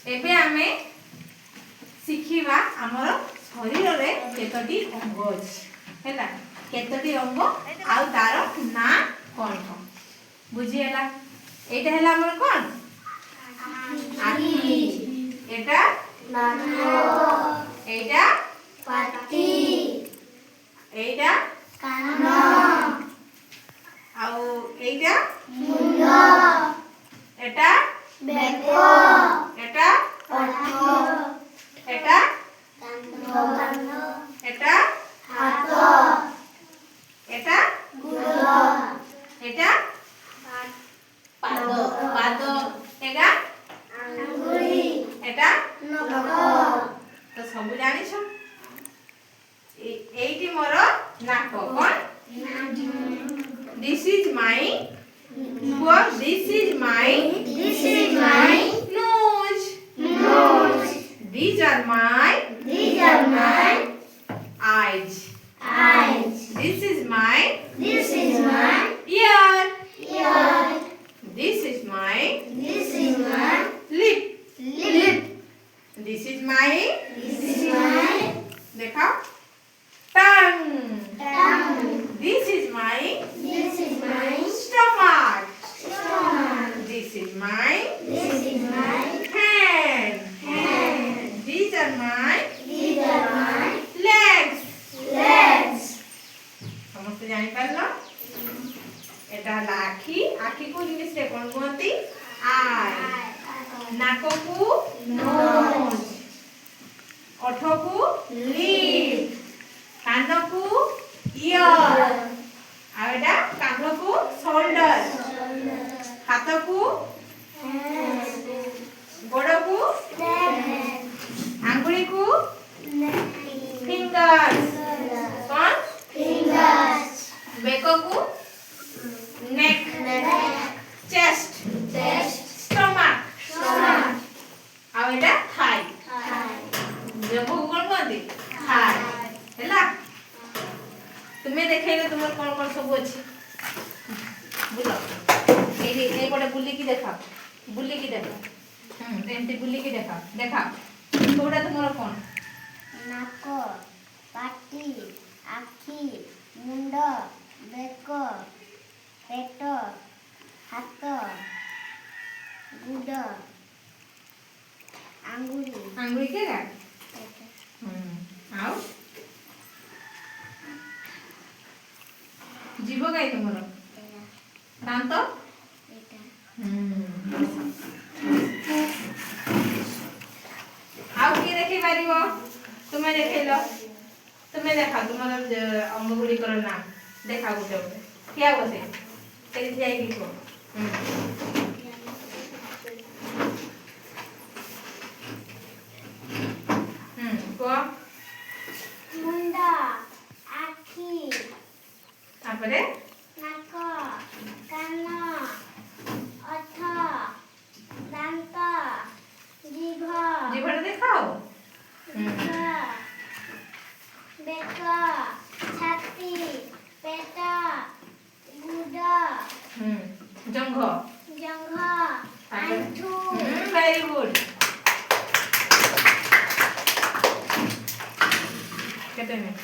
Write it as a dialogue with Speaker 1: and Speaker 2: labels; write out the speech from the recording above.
Speaker 1: एबे आमे शिखिबा हमर शरीर रे केतोटी अंग अछि हैला केतोटी अंग आ तार ना कोन कोन बुझी हैला एटा हैला हमर कोन आखी एटा नाको एटा पाटी एटा कान आउ एटा मुंड एटा बेको एटा ओठो एटा कान एटा हाथ एटा गुड़ एटा पाद पाद एटा आंगुली एटा नख तो सब जानि छ एटी मोर नाक कोन this is my what this is my nose these are my eyes this is my ear this is my lip this is my देखा tongue this is my stomach this is my hand these are my legs समस्त जानि पारलो एटा आखी आखी को English रे कोन कहंती आई नाको को knows ओठो को lip कान को ईयर आवेडा कान को शोल्डर हाथ को गोड़ को आंगुली को फिंगर्स कौन बेको को नेक चेस्ट स्टमक आवेडा थाई जबो कोन कहंती थाई हैला तुम्हें देखेले तुमर कोन कोन सब अछि बुलो ए पटे बुली की देखा एमती बुली की देखा कोडा तुमर कोन
Speaker 2: नाको पाटी आखी मुंड बेको पेट हाथ गुड़
Speaker 1: आंगुली के गा आओ जीव गाय तुमर दांत आउ की देखि पारिबो तुमे देखैलो तुमे देखा तुमर अंग गुडी कर नाम देखा गुटे गुटे क्या बसे तेरी जाई की को को
Speaker 2: मुंडा आखी
Speaker 1: तापरे
Speaker 2: नाको कान ओठ दांत जीभ
Speaker 1: जीभटा देखाओ
Speaker 2: बेको छाती पेट गुड़
Speaker 1: जंघ
Speaker 2: आंठू
Speaker 1: वेरी गुड केते में